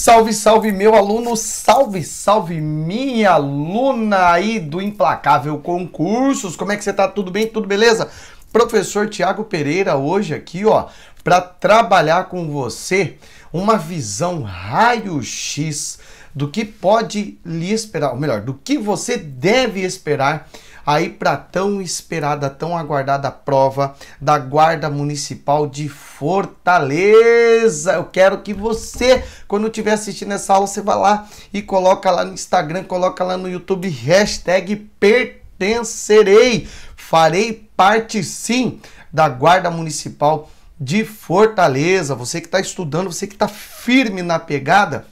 Salve, salve meu aluno, salve, salve minha aluna aí do Implacável Concursos. Como é que você tá? Tudo bem? Tudo beleza? Professor Tiago Pereira hoje aqui, ó, para trabalhar com você uma visão raio-x do que pode lhe esperar, ou melhor, do que você deve esperar aí para tão esperada, tão aguardada prova da Guarda Municipal de Fortaleza. Eu quero que você, quando estiver assistindo essa aula, você vá lá e coloca lá no Instagram, coloca lá no YouTube, hashtag pertencerei. Farei parte sim da Guarda Municipal de Fortaleza. Você que está estudando, você que está firme na pegada,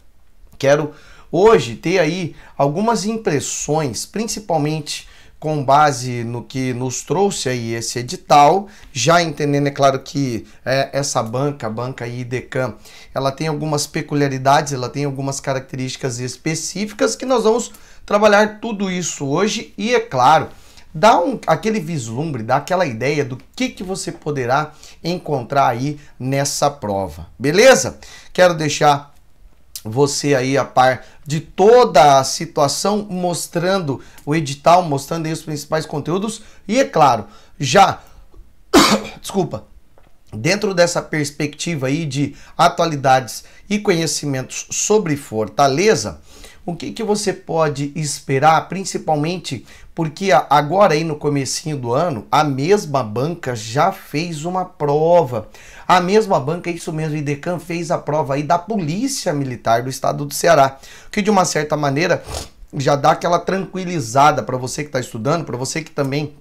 quero hoje ter aí algumas impressões, principalmente com base no que nos trouxe aí esse edital, já entendendo, é claro, que essa banca, a banca IDECAM, ela tem algumas peculiaridades, ela tem algumas características específicas que nós vamos trabalhar tudo isso hoje e, é claro, dá aquele vislumbre, dá aquela ideia do que você poderá encontrar aí nessa prova, beleza? Quero deixar você aí a par de toda a situação, mostrando o edital, mostrando aí os principais conteúdos e, é claro, já, desculpa, dentro dessa perspectiva aí de atualidades e conhecimentos sobre Fortaleza, o que você pode esperar, principalmente porque agora aí no comecinho do ano, a mesma banca já fez uma prova. A mesma banca, isso mesmo, a IDECAM fez a prova aí da Polícia Militar do Estado do Ceará, que de uma certa maneira já dá aquela tranquilizada para você que está estudando, para você que também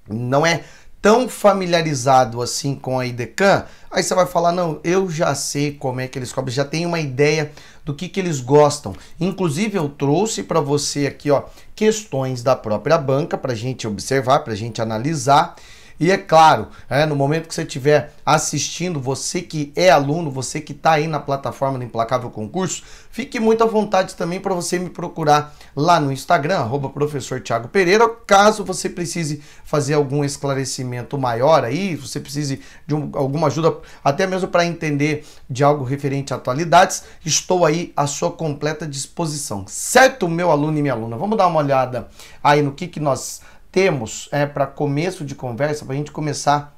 não é tão familiarizado assim com a IDECAM. Aí você vai falar, não, eu já sei como é que eles cobram, já tenho uma ideia do que eles gostam. Inclusive eu trouxe para você aqui, ó, questões da própria banca para a gente observar, para a gente analisar. E é claro, no momento que você estiver assistindo, você que é aluno, você que está aí na plataforma do Implacável Concurso, fique muito à vontade também para você me procurar lá no Instagram, @professor Tiago Pereira, caso você precise fazer algum esclarecimento maior aí, você precise de alguma ajuda, até mesmo para entender de algo referente a atualidades, estou aí à sua completa disposição. Certo, meu aluno e minha aluna? Vamos dar uma olhada aí no que nós temos para começo de conversa, para a gente começar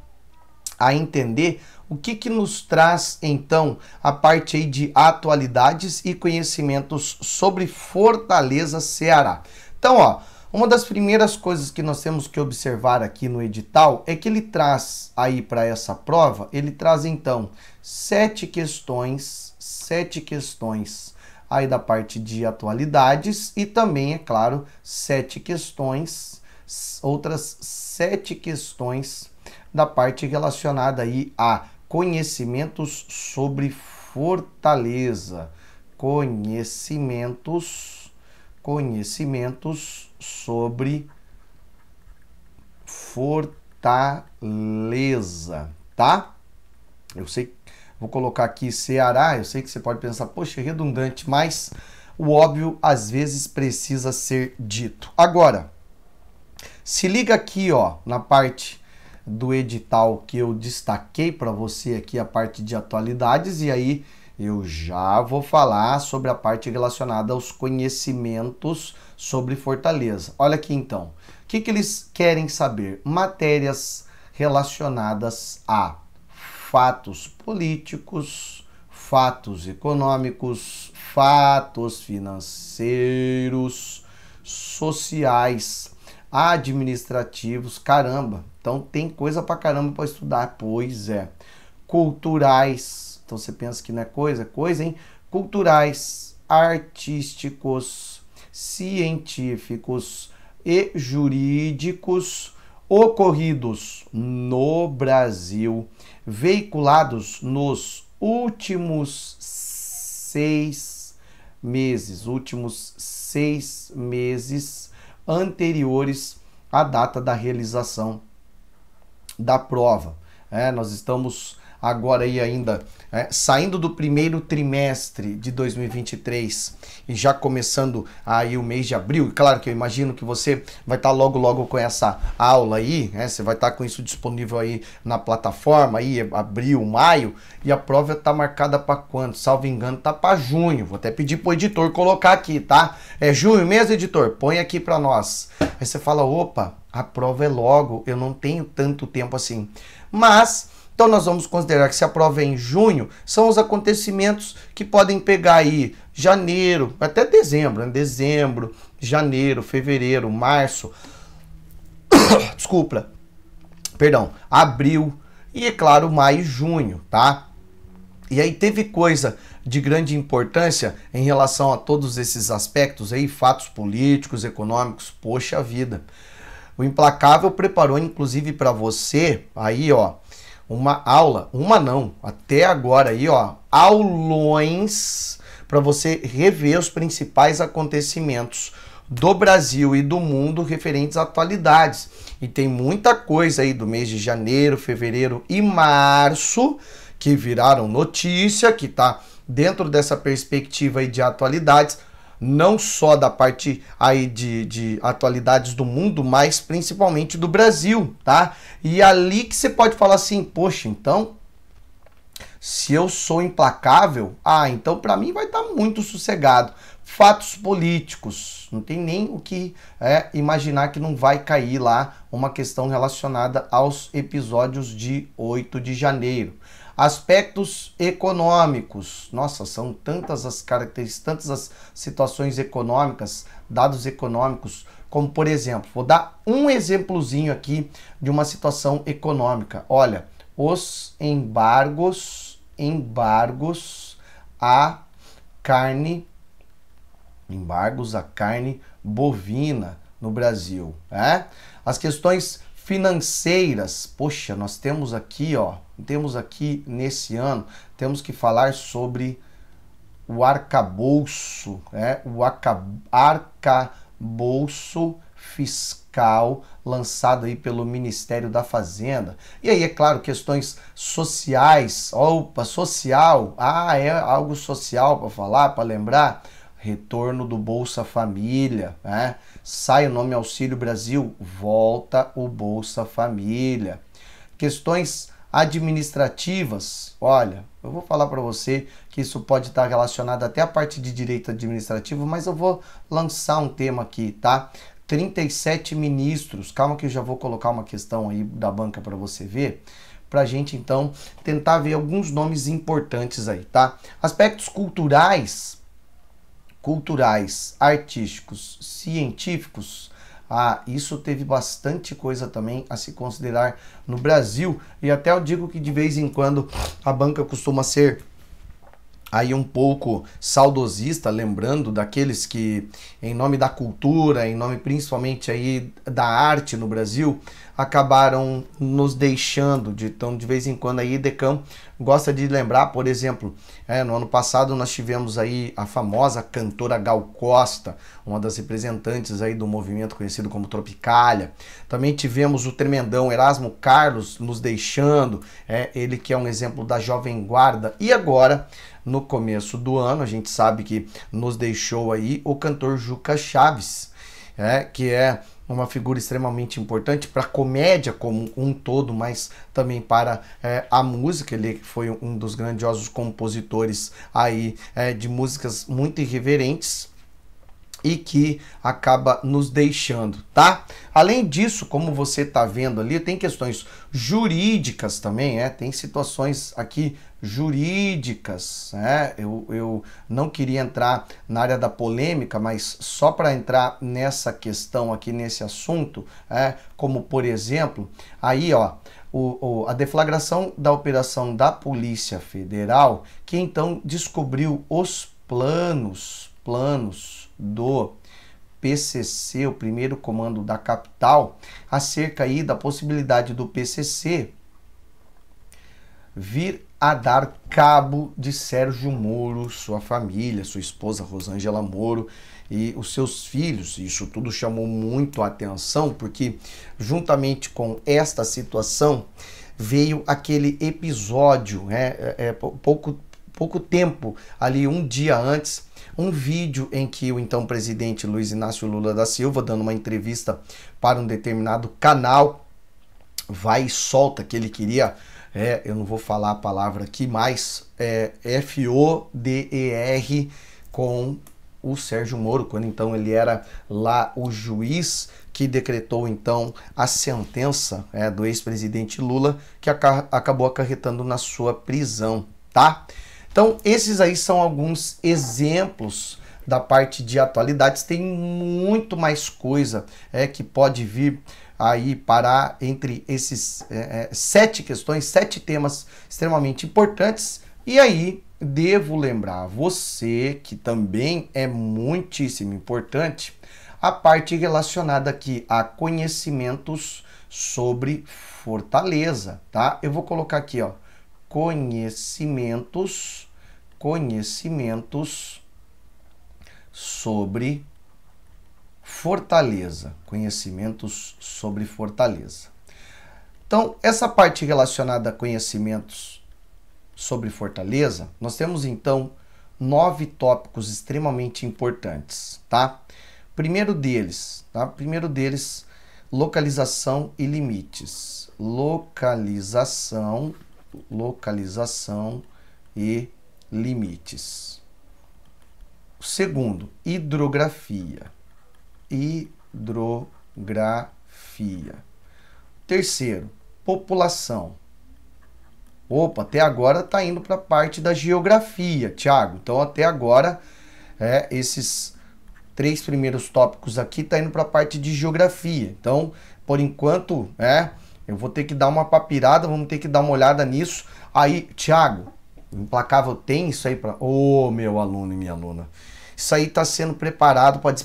a entender o que nos traz, então, a parte aí de atualidades e conhecimentos sobre Fortaleza, Ceará. Então, ó, uma das primeiras coisas que nós temos que observar aqui no edital é que ele traz aí para essa prova, ele traz, então, 7 questões aí da parte de atualidades e também, é claro, 7 questões, outras 7 questões da parte relacionada aí a conhecimentos sobre Fortaleza. Conhecimentos sobre Fortaleza, tá? Eu sei, vou colocar aqui Ceará, eu sei que você pode pensar, poxa, é redundante, mas o óbvio às vezes precisa ser dito. Agora, se liga aqui, ó, na parte do edital que eu destaquei para você aqui, a parte de atualidades, e aí eu já vou falar sobre a parte relacionada aos conhecimentos sobre Fortaleza. Olha aqui então, o que eles querem saber? Matérias relacionadas a fatos políticos, fatos econômicos, fatos financeiros, sociais, administrativos, caramba, então tem coisa pra caramba para estudar, pois é. Culturais, então você pensa que não é coisa, hein? Culturais, artísticos, científicos e jurídicos ocorridos no Brasil, veiculados nos últimos 6 meses anteriores à data da realização da prova. Nós estamos agora aí ainda saindo do primeiro trimestre de 2023 e já começando aí o mês de abril. E claro que eu imagino que você vai estar logo com essa aula aí, né? Você vai estar com isso disponível aí na plataforma aí, abril, maio, e a prova tá marcada para quando? Salvo engano, tá para junho. Vou até pedir pro editor colocar aqui, tá? É junho mesmo, editor? Põe aqui para nós. Aí você fala, opa, a prova é logo, eu não tenho tanto tempo assim. Mas então nós vamos considerar que se a prova é em junho, são os acontecimentos que podem pegar aí janeiro, até dezembro, né? Dezembro, janeiro, fevereiro, março, desculpa, perdão, abril e, é claro, maio e junho, tá? E aí teve coisa de grande importância em relação a todos esses aspectos aí, fatos políticos, econômicos, poxa vida. O Implacável preparou, inclusive, para você, aí, ó, uma aula, uma não, até agora aí, ó, aulões para você rever os principais acontecimentos do Brasil e do mundo referentes a atualidades. E tem muita coisa aí do mês de janeiro, fevereiro e março que viraram notícia, que tá dentro dessa perspectiva aí de atualidades, não só da parte aí de atualidades do mundo, mas principalmente do Brasil, tá? E ali que você pode falar assim, poxa, então, se eu sou implacável, então para mim vai estar muito sossegado. Fatos políticos, não tem nem o que imaginar que não vai cair lá uma questão relacionada aos episódios de 8 de janeiro. Aspectos econômicos, nossa, são tantas as características, tantas as situações econômicas, dados econômicos, como por exemplo, vou dar um exemplozinho aqui de uma situação econômica. Olha, os embargos à carne bovina no Brasil, né? As questões financeiras, poxa, nós temos aqui, ó, nesse ano, temos que falar sobre o arcabouço, né? O arcabouço fiscal lançado aí pelo Ministério da Fazenda. E aí, é claro, questões sociais, opa, social, é algo social para falar, para lembrar, retorno do Bolsa Família, né? Sai o nome Auxílio Brasil, volta o Bolsa Família. Questões administrativas, olha, eu vou falar para você que isso pode estar relacionado até a parte de direito administrativo, mas eu vou lançar um tema aqui, tá? 37 ministros, calma que eu já vou colocar uma questão aí da banca para você ver, para a gente então tentar ver alguns nomes importantes aí, tá? Aspectos culturais, artísticos, científicos, isso teve bastante coisa também a se considerar no Brasil, e até eu digo que de vez em quando a banca costuma ser aí um pouco saudosista, lembrando daqueles que, em nome da cultura, em nome principalmente aí da arte no Brasil, acabaram nos deixando. Então, de vez em quando aí, Decam gosta de lembrar, por exemplo, no ano passado nós tivemos aí a famosa cantora Gal Costa, uma das representantes aí do movimento conhecido como Tropicália. Também tivemos o tremendão Erasmo Carlos nos deixando, ele que é um exemplo da Jovem Guarda. E agora, no começo do ano, a gente sabe que nos deixou aí o cantor Juca Chaves, que é uma figura extremamente importante para a comédia como um todo, mas também para a música. Ele foi um dos grandiosos compositores aí de músicas muito irreverentes e que acaba nos deixando, tá? Além disso, como você tá vendo ali, tem questões jurídicas também, tem situações aqui jurídicas, eu não queria entrar na área da polêmica, mas só para entrar nessa questão aqui, nesse assunto, como por exemplo, aí ó, a deflagração da operação da Polícia Federal, que então descobriu os planos do PCC, o primeiro comando da capital, acerca aí da possibilidade do PCC vir a dar cabo de Sérgio Moro, sua família, sua esposa Rosângela Moro e os seus filhos. Isso tudo chamou muito a atenção, porque juntamente com esta situação, veio aquele episódio, pouco tempo, ali um dia antes, um vídeo em que o então presidente Luiz Inácio Lula da Silva, dando uma entrevista para um determinado canal, vai e solta que ele queria, eu não vou falar a palavra aqui, mas FODER com o Sérgio Moro, quando então ele era lá o juiz que decretou então a sentença do ex-presidente Lula, que acabou acarretando na sua prisão, tá? Então, esses aí são alguns exemplos da parte de atualidades. Tem muito mais coisa que pode vir aí parar entre esses 7 questões, 7 temas extremamente importantes. E aí, devo lembrar você que também é muitíssimo importante a parte relacionada aqui a conhecimentos sobre Fortaleza, tá? Eu vou colocar aqui, ó, conhecimentos sobre Fortaleza, conhecimentos sobre Fortaleza. Então, essa parte relacionada a conhecimentos sobre Fortaleza, nós temos então 9 tópicos extremamente importantes, tá? Primeiro deles, localização e limites. Localização e limites. Segundo, hidrografia. Terceiro, população. Opa, até agora está indo para a parte da geografia, Thiago. Então, até agora, esses 3 primeiros tópicos aqui tá indo para a parte de geografia. Então, por enquanto, eu vou ter que dar uma papirada, vamos ter que dar uma olhada nisso. Aí, Thiago, Implacável tem isso aí para... Ô, meu aluno e minha aluna. Isso aí está sendo preparado para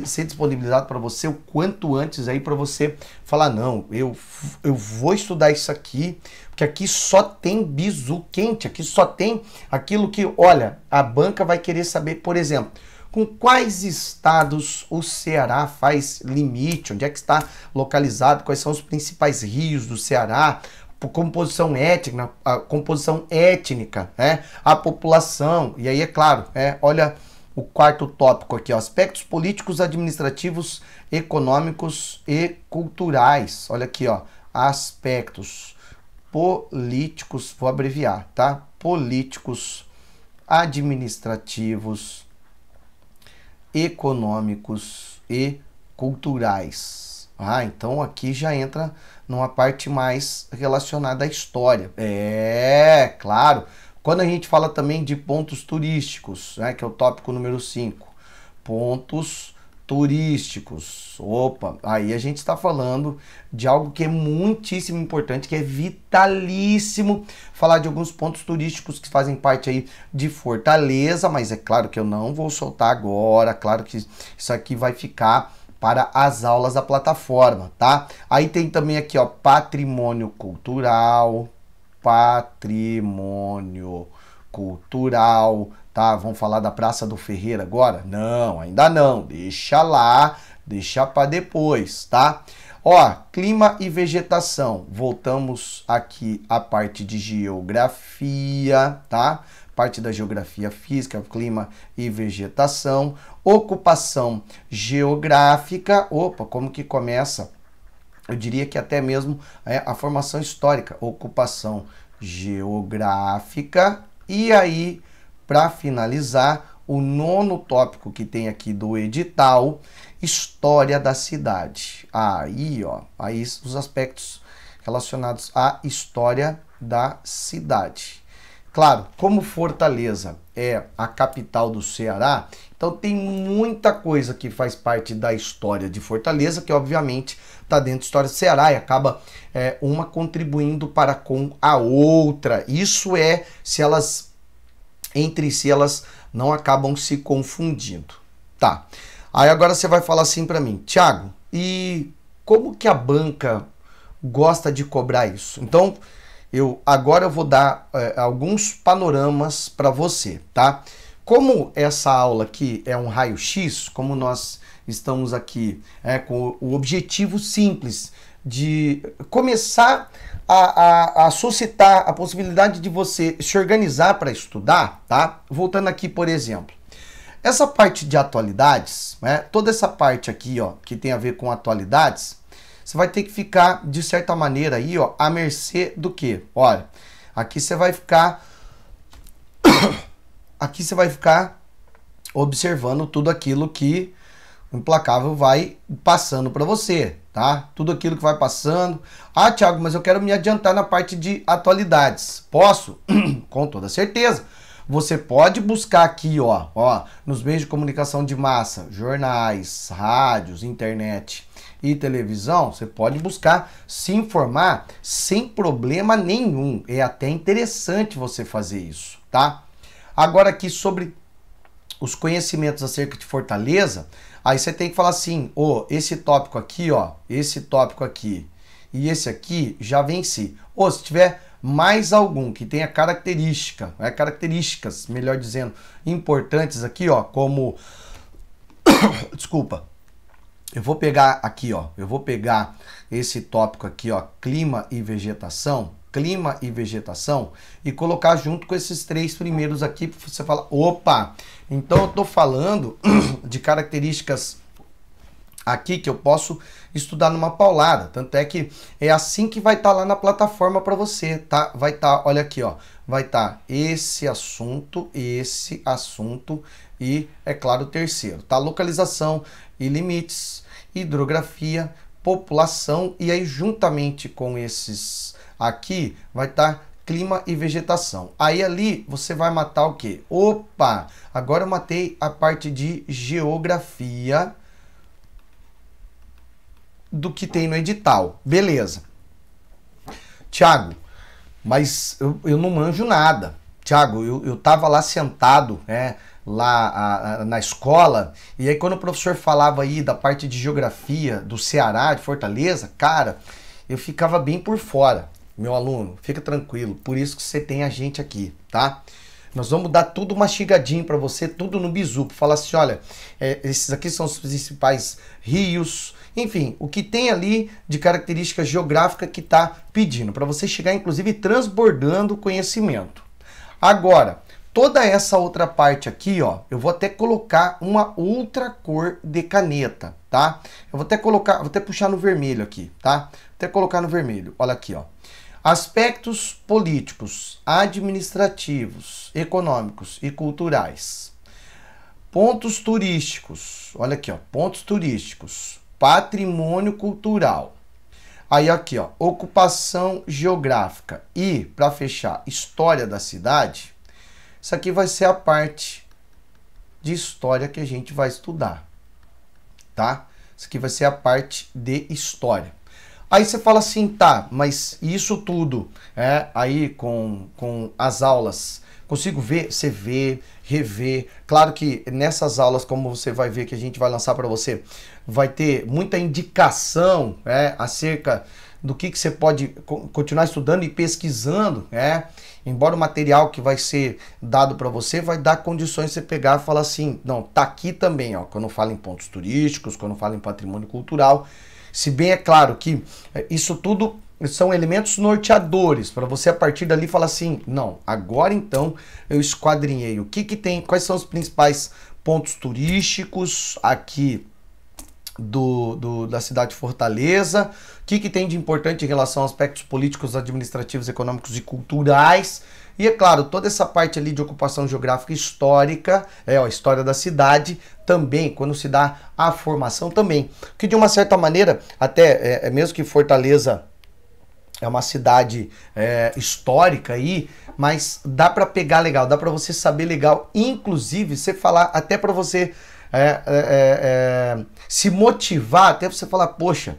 ser disponibilizado para você o quanto antes aí para você falar, não, eu vou estudar isso aqui, porque aqui só tem bizu quente, aqui só tem aquilo que, olha, a banca vai querer saber, por exemplo, com quais estados o Ceará faz limite, onde é que está localizado, quais são os principais rios do Ceará, composição étnica, a população, e aí é claro, olha o quarto tópico aqui, ó, aspectos políticos, administrativos, econômicos e culturais. Olha aqui, ó, aspectos políticos, vou abreviar, tá? Políticos, administrativos, econômicos e culturais. Então aqui já entra numa parte mais relacionada à história. Claro. Quando a gente fala também de pontos turísticos, que é o tópico número 5, pontos turísticos, opa, aí a gente está falando de algo que é muitíssimo importante, que é vitalíssimo, falar de alguns pontos turísticos que fazem parte aí de Fortaleza, mas é claro que eu não vou soltar agora, claro que isso aqui vai ficar para as aulas da plataforma, tá? Aí tem também aqui, ó, patrimônio cultural, tá? Vamos falar da Praça do Ferreira agora? Não, ainda não. Deixa lá, deixa para depois, tá? Ó, clima e vegetação. Voltamos aqui à parte de geografia, tá? Parte da geografia física, clima e vegetação. Ocupação geográfica. Opa, como que começa? Eu diria que até mesmo a formação histórica, ocupação geográfica. E aí, para finalizar, o 9º tópico que tem aqui do edital, história da cidade. Aí, ó, aí os aspectos relacionados à história da cidade. Claro, como Fortaleza é a capital do Ceará, então tem muita coisa que faz parte da história de Fortaleza, que obviamente está dentro da história do Ceará e acaba uma contribuindo para com a outra. Isso se elas, entre si, elas não acabam se confundindo. Tá, aí agora você vai falar assim para mim, Thiago, e como que a banca gosta de cobrar isso? Então, agora eu vou dar alguns panoramas para você, tá? Como essa aula aqui é um raio-x, como nós estamos aqui com o objetivo simples de começar a suscitar a possibilidade de você se organizar para estudar, tá? Voltando aqui, por exemplo, essa parte de atualidades, né? Toda essa parte aqui, ó, que tem a ver com atualidades, você vai ter que ficar, de certa maneira, aí, ó, à mercê do quê? Olha, aqui você vai ficar aqui você vai ficar observando tudo aquilo que o Implacável vai passando para você, tá? Tudo aquilo que vai passando. Ah, Thiago, mas eu quero me adiantar na parte de atualidades. Posso? Com toda certeza. Você pode buscar aqui, ó, nos meios de comunicação de massa, jornais, rádios, internet e televisão, você pode buscar se informar sem problema nenhum. É até interessante você fazer isso, tá? Agora aqui sobre os conhecimentos acerca de Fortaleza, aí você tem que falar assim, esse tópico aqui, ó, esse tópico aqui e esse aqui já venci. Ou se tiver mais algum que tenha características, melhor dizendo, importantes aqui, ó, como desculpa. Eu vou pegar aqui, ó, eu vou pegar esse tópico aqui, ó, clima e vegetação, e colocar junto com esses três primeiros aqui, você fala, opa, então eu tô falando de características aqui que eu posso estudar numa paulada, tanto é que é assim que vai estar lá na plataforma para você, tá? Vai estar, olha aqui, ó, vai estar esse assunto e, é claro, o terceiro, tá? Localização e limites, hidrografia, população, e aí juntamente com esses aqui vai estar clima e vegetação. Aí ali você vai matar o quê? Opa, agora eu matei a parte de geografia do que tem no edital. Beleza. Thiago, mas eu não manjo nada. Thiago, eu tava lá sentado, né, lá na escola, e aí quando o professor falava aí da parte de geografia do Ceará, de Fortaleza, cara, eu ficava bem por fora. Meu aluno, fica tranquilo, por isso que você tem a gente aqui, tá? Nós vamos dar tudo mastigadinho para você, tudo no bizu, para falar assim, olha, esses aqui são os principais rios, enfim, o que tem ali de característica geográfica que está pedindo, para você chegar, inclusive, transbordando conhecimento. Agora, toda essa outra parte aqui, ó, eu vou até colocar uma outra cor de caneta, tá? Eu vou até colocar, vou até puxar no vermelho aqui, tá? Vou até colocar no vermelho, olha aqui, ó. Aspectos políticos, administrativos, econômicos e culturais. Pontos turísticos, olha aqui, ó, pontos turísticos, patrimônio cultural. Aí aqui, ó, ocupação geográfica e, para fechar, história da cidade. Isso aqui vai ser a parte de história que a gente vai estudar, tá? Isso aqui vai ser a parte de história. Aí você fala assim, tá, mas isso tudo, aí com as aulas, consigo ver, você vê, rever. Claro que nessas aulas, como você vai ver que a gente vai lançar para você, vai ter muita indicação acerca do que você pode continuar estudando e pesquisando, embora o material que vai ser dado para você vai dar condições de você pegar e falar assim, não, tá aqui também, ó, quando fala em pontos turísticos, quando fala em patrimônio cultural. Se bem é claro que isso tudo são elementos norteadores, para você a partir dali falar assim, não, agora então eu esquadrinhei o que tem, quais são os principais pontos turísticos aqui da cidade de Fortaleza, o que tem de importante em relação a aspectos políticos, administrativos, econômicos e culturais. E é claro, toda essa parte ali de ocupação geográfica histórica, a história da cidade, também, quando se dá a formação também. Que de uma certa maneira, até mesmo que Fortaleza é uma cidade histórica aí, mas dá para pegar legal, dá para você saber legal, inclusive você falar, até para você se motivar, até você falar, poxa,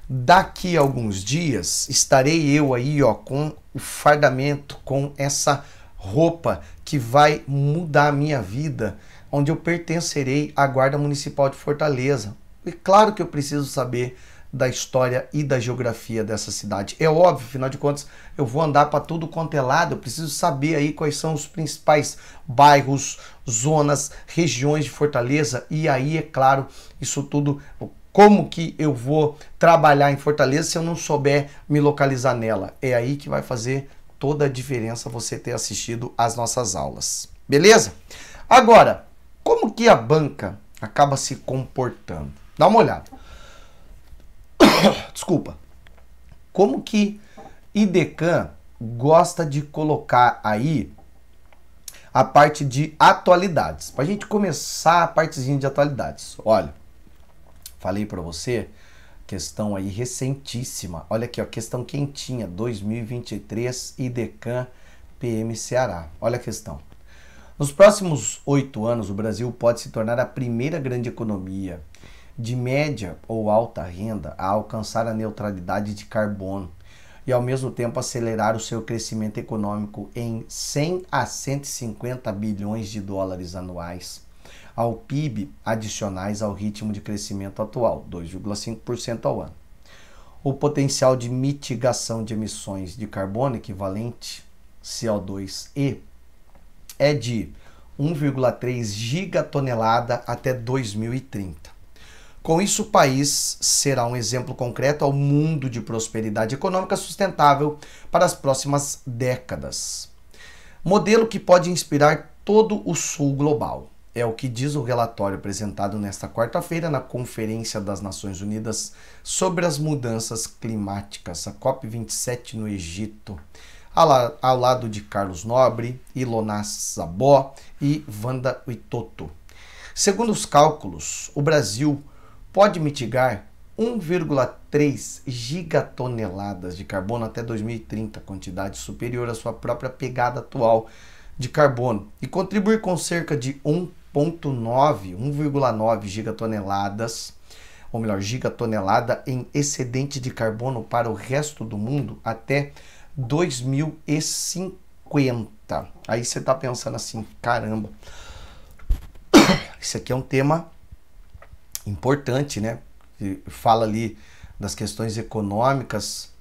daqui a alguns dias estarei eu aí, ó, com o fardamento, com essa roupa que vai mudar a minha vida, onde eu pertencerei à Guarda Municipal de Fortaleza. E claro que eu preciso saber da história e da geografia dessa cidade. É óbvio, afinal de contas, eu vou andar para tudo quanto é lado, eu preciso saber aí quais são os principais bairros, zonas, regiões de Fortaleza, e aí, é claro, isso tudo Como que eu vou trabalhar em Fortaleza se eu não souber me localizar nela? É aí que vai fazer toda a diferença você ter assistido às nossas aulas. Beleza? Agora, como que a banca acaba se comportando? Dá uma olhada. Desculpa. Como que IDECAM gosta de colocar aí a parte de atualidades? Para a gente começar a partezinha de atualidades. Olha, falei para você, questão aí recentíssima. Olha aqui, ó, questão quentinha, 2023, IDECAM PM Ceará. Olha a questão. Nos próximos 8 anos, o Brasil pode se tornar a primeira grande economia de média ou alta renda a alcançar a neutralidade de carbono e, ao mesmo tempo, acelerar o seu crescimento econômico em 100 a 150 bilhões de dólares anuais ao PIB, adicionais ao ritmo de crescimento atual, 2,5% ao ano. O potencial de mitigação de emissões de carbono equivalente, CO2e, é de 1,3 gigatonelada até 2030. Com isso, o país será um exemplo concreto ao mundo de prosperidade econômica sustentável para as próximas décadas. Modelo que pode inspirar todo o sul global. É o que diz o relatório apresentado nesta quarta-feira na Conferência das Nações Unidas sobre as Mudanças Climáticas, a COP27 no Egito, ao lado de Carlos Nobre, Ilona Szabó e Wanda Witoto. Segundo os cálculos, o Brasil pode mitigar 1,3 gigatoneladas de carbono até 2030, quantidade superior à sua própria pegada atual de carbono, e contribuir com cerca de 1,9 gigatoneladas, ou melhor, gigatonelada em excedente de carbono para o resto do mundo até 2050. Aí você está pensando assim, caramba, isso aqui é um tema importante, né? Fala ali das questões econômicas.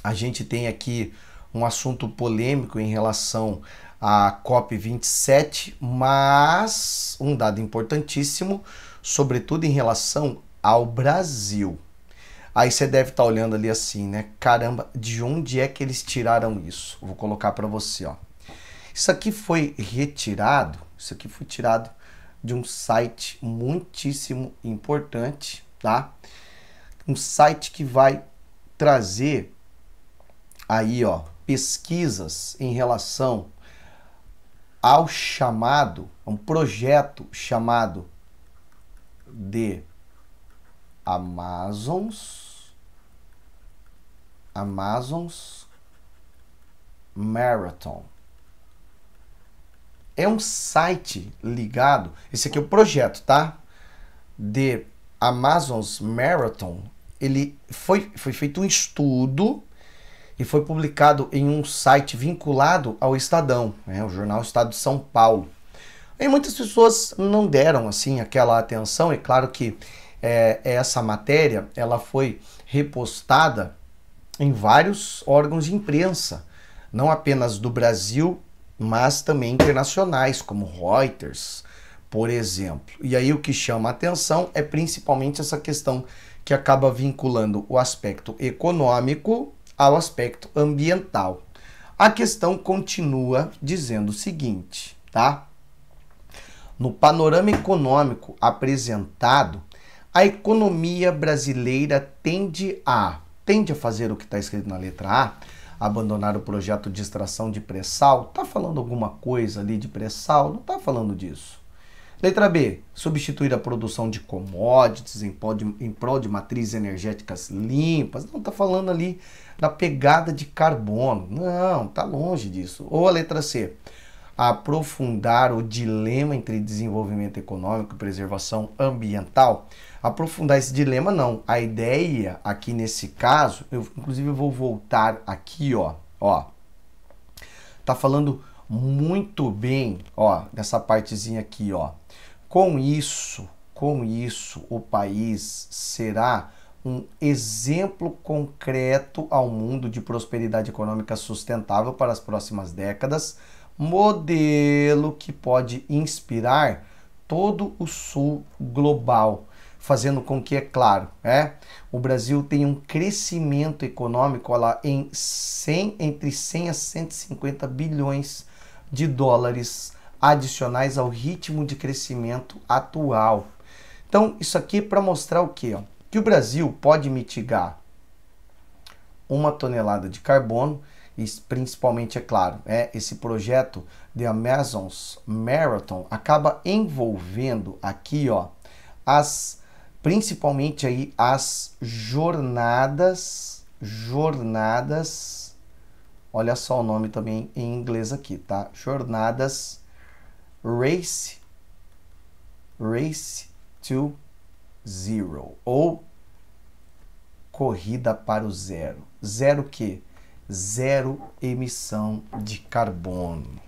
A gente tem aqui um assunto polêmico em relação à COP27, mas um dado importantíssimo, sobretudo em relação ao Brasil. Aí você deve estar olhando ali assim, né? Caramba, de onde é que eles tiraram isso? Vou colocar para você, ó. Isso aqui foi tirado de um site muitíssimo importante, tá? Um site que vai trazer aí, ó, pesquisas em relação ao um projeto chamado de Amazon's Marathon. É um site ligado, esse aqui é o projeto, tá? De Amazon's Marathon. Ele foi feito um estudo e foi publicado em um site vinculado ao Estadão, né? O jornal Estado de São Paulo. E muitas pessoas não deram assim aquela atenção, e claro que essa matéria ela foi repostada em vários órgãos de imprensa, não apenas do Brasil, mas também internacionais, como Reuters, por exemplo. E aí o que chama a atenção é principalmente essa questão que acaba vinculando o aspecto econômico ao aspecto ambiental. A questão continua dizendo o seguinte, tá? No panorama econômico apresentado, a economia brasileira tende a fazer o que está escrito na letra A, abandonar o projeto de extração de pré-sal. Tá falando alguma coisa ali de pré-sal? Não tá falando disso. Letra B, substituir a produção de commodities em prol de matrizes energéticas limpas. Não tá falando ali da pegada de carbono. Não, tá longe disso. Ou a letra C, aprofundar o dilema entre desenvolvimento econômico e preservação ambiental. Aprofundar esse dilema não. A ideia aqui nesse caso, eu inclusive vou voltar aqui, ó. Tá falando muito bem, ó, dessa partezinha aqui, ó. Com isso, o país será um exemplo concreto ao mundo de prosperidade econômica sustentável para as próximas décadas, modelo que pode inspirar todo o sul global. fazendo com que, é claro, o Brasil tenha um crescimento econômico lá entre 100 a 150 bilhões de dólares adicionais ao ritmo de crescimento atual. Então, isso aqui é para mostrar o quê? Que o Brasil pode mitigar 1 tonelada de carbono, e principalmente, é claro, esse projeto The Amazon's Marathon acaba envolvendo aqui, principalmente aí as jornadas, olha só o nome também em inglês aqui, tá? Jornadas Race to Zero, ou corrida para o zero. Zero o quê? Zero emissão de carbono.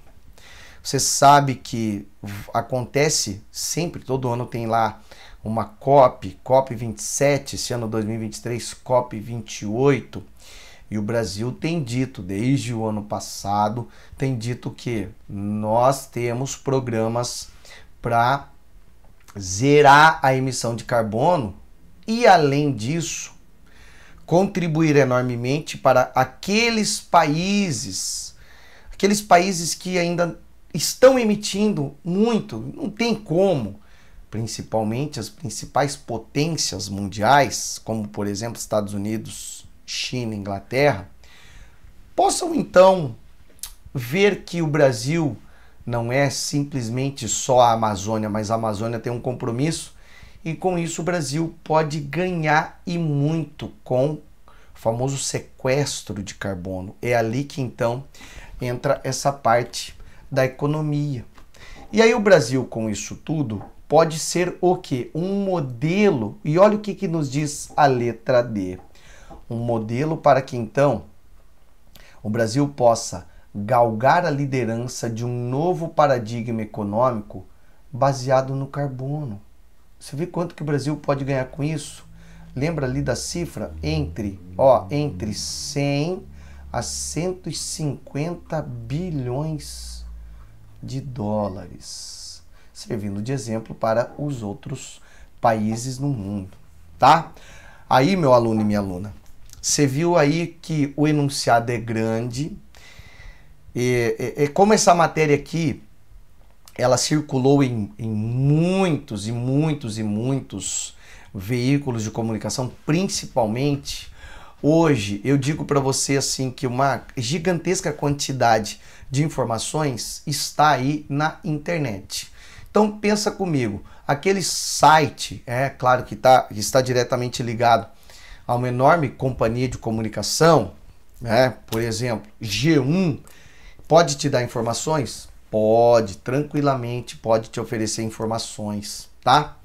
Você sabe que acontece sempre, todo ano tem lá uma COP27, esse ano 2023, COP28, e o Brasil tem dito, desde o ano passado, tem dito que nós temos programas para zerar a emissão de carbono e, além disso, contribuir enormemente para aqueles países que ainda estão emitindo muito, não tem como, principalmente as principais potências mundiais, como por exemplo Estados Unidos, China, Inglaterra, possam então ver que o Brasil não é simplesmente só a Amazônia, mas a Amazônia tem um compromisso, e com isso o Brasil pode ganhar e muito com o famoso sequestro de carbono. É ali que então entra essa parte da economia. E aí o Brasil, com isso tudo, pode ser o quê? Um modelo, e olha o que nos diz a letra D. Um modelo para que então o Brasil possa galgar a liderança de um novo paradigma econômico baseado no carbono. Você vê quanto que o Brasil pode ganhar com isso? Lembra ali da cifra? Entre 100 a 150 bilhões de dólares, servindo de exemplo para os outros países no mundo, tá? Aí, meu aluno e minha aluna, você viu aí que o enunciado é grande, e como essa matéria aqui, ela circulou em muitos veículos de comunicação, principalmente hoje, eu digo para você assim que uma gigantesca quantidade de informações está aí na internet. Então pensa comigo, aquele site, claro que está diretamente ligado a uma enorme companhia de comunicação, por exemplo, G1, pode te dar informações? Pode, tranquilamente, pode te oferecer informações, tá?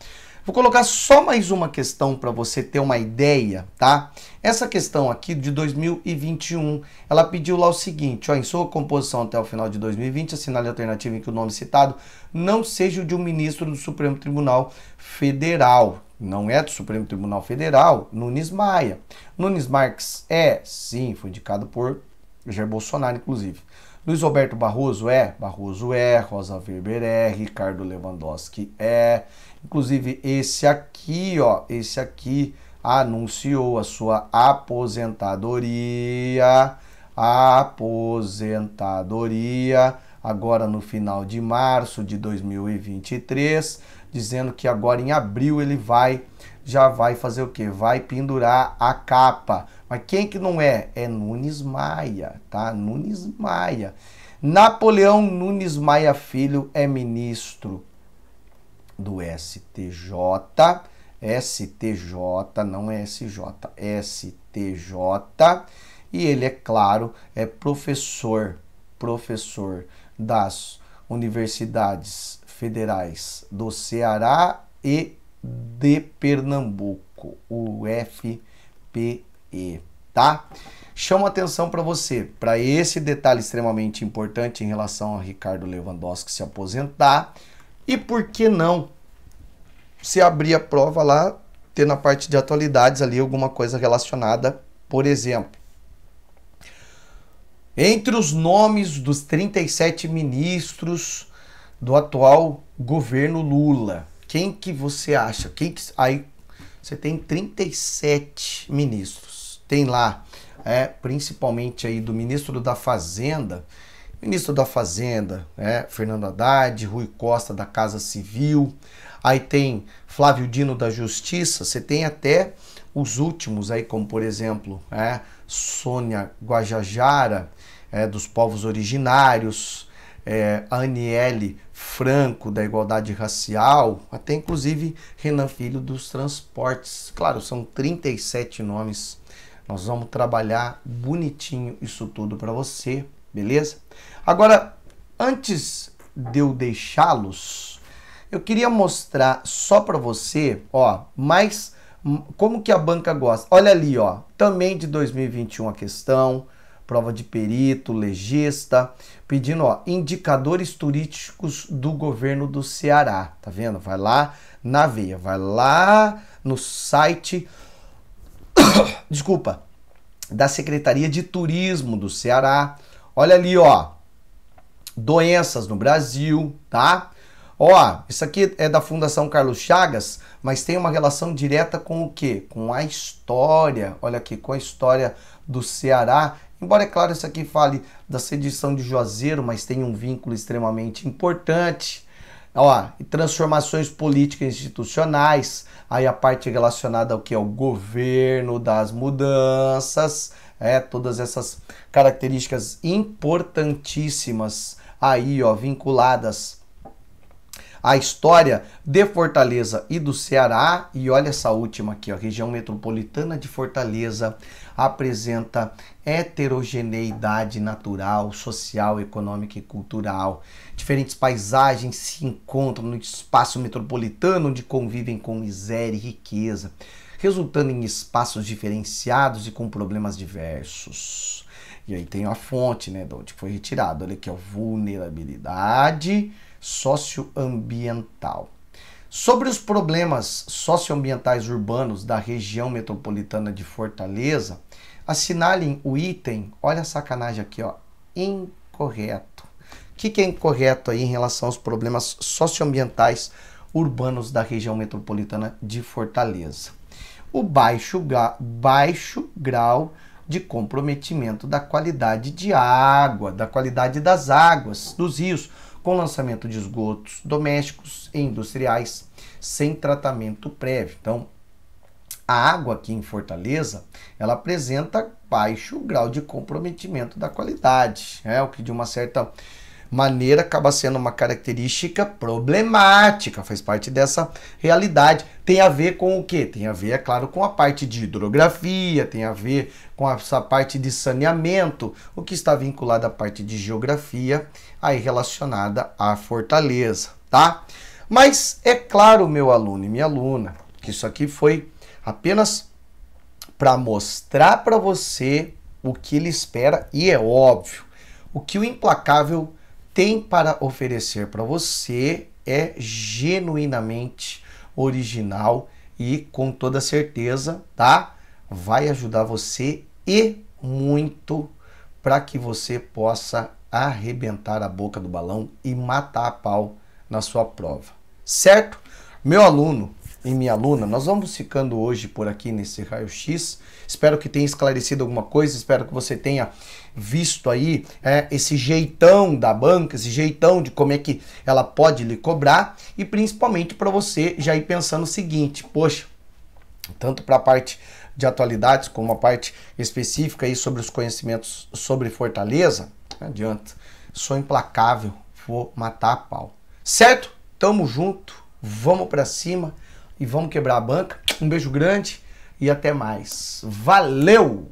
Vou colocar só mais uma questão para você ter uma ideia, tá? Essa questão aqui de 2021, ela pediu lá o seguinte, em sua composição até o final de 2020, assinale a alternativa em que o nome citado não seja o de um ministro do Supremo Tribunal Federal. Não é do Supremo Tribunal Federal, Nunes Maia. Nunes Marques sim, foi indicado por Jair Bolsonaro, inclusive. Luiz Roberto Barroso Barroso Rosa Weber Ricardo Lewandowski inclusive esse aqui anunciou a sua aposentadoria agora no final de março de 2023, dizendo que agora em abril ele já vai fazer o quê? Vai pendurar a capa. Mas quem que não é? É Nunes Maia, tá? Nunes Maia. Napoleão Nunes Maia Filho é ministro do STJ, não é SJ, STJ, e ele, é claro, é professor das universidades federais do Ceará e de Pernambuco, UFPE, tá? Chamo atenção para você, para esse detalhe extremamente importante em relação a Ricardo Lewandowski se aposentar, e por que não se abrir a prova lá, ter na parte de atualidades ali alguma coisa relacionada, por exemplo, entre os nomes dos 37 ministros do atual governo Lula, quem que você acha? Aí você tem 37 ministros. Tem lá, principalmente aí do ministro da Fazenda, Fernando Haddad, Rui Costa da Casa Civil, aí tem Flávio Dino da Justiça, você tem até os últimos aí, como por exemplo, Sônia Guajajara, dos povos originários, a Aniele Franco da Igualdade Racial, até inclusive Renan Filho dos Transportes. Claro, são 37 nomes. Nós vamos trabalhar bonitinho isso tudo para você, beleza? Agora, antes de eu deixá-los, eu queria mostrar só para você, mais como que a banca gosta. Olha ali, também de 2021 a questão, prova de perito, legista, pedindo, indicadores turísticos do governo do Ceará, tá vendo? Vai lá na veia, vai lá no site, desculpa, da Secretaria de Turismo do Ceará. Olha ali, doenças no Brasil, tá? Isso aqui é da Fundação Carlos Chagas, mas tem uma relação direta com o quê? Com a história, olha aqui, com a história do Ceará. Embora, é claro, isso aqui fale da sedição de Juazeiro, mas tem um vínculo extremamente importante. E transformações políticas e institucionais, aí a parte relacionada ao que é o governo das mudanças, todas essas características importantíssimas aí, vinculadas à história de Fortaleza e do Ceará. E olha essa última aqui, a região metropolitana de Fortaleza apresenta heterogeneidade natural, social, econômica e cultural. Diferentes paisagens se encontram no espaço metropolitano, onde convivem com miséria e riqueza, resultando em espaços diferenciados e com problemas diversos. E aí tem a fonte, de onde foi retirado. Olha aqui, vulnerabilidade socioambiental. Sobre os problemas socioambientais urbanos da região metropolitana de Fortaleza, assinalem o item, olha a sacanagem aqui, incorreto. O que é incorreto aí em relação aos problemas socioambientais urbanos da região metropolitana de Fortaleza? O baixo grau de comprometimento da qualidade de água, da qualidade das águas dos rios, com lançamento de esgotos domésticos e industriais sem tratamento prévio. Então, a água aqui em Fortaleza, ela apresenta baixo grau de comprometimento da qualidade, o que de uma certa maneira acaba sendo uma característica problemática, faz parte dessa realidade. Tem a ver com o quê? Tem a ver, é claro, com a parte de hidrografia, tem a ver com essa parte de saneamento, o que está vinculado à parte de geografia, aí relacionada à Fortaleza, tá? Mas é claro, meu aluno e minha aluna, que isso aqui foi apenas para mostrar para você o que ele espera, e é óbvio, o que o Implacável tem para oferecer para você é genuinamente original e com toda certeza, tá? Vai ajudar você e muito para que você possa arrebentar a boca do balão e matar a pau na sua prova, certo? Meu aluno e minha aluna, nós vamos ficando hoje por aqui nesse raio-x. Espero que tenha esclarecido alguma coisa, espero que você tenha visto aí esse jeitão da banca, esse jeitão de como é que ela pode lhe cobrar, e principalmente para você já ir pensando o seguinte: poxa, tanto para a parte de atualidades como a parte específica aí sobre os conhecimentos sobre Fortaleza, não adianta, sou implacável, vou matar a pau, certo? Tamo junto, vamos para cima e vamos quebrar a banca. Um beijo grande e até mais. Valeu!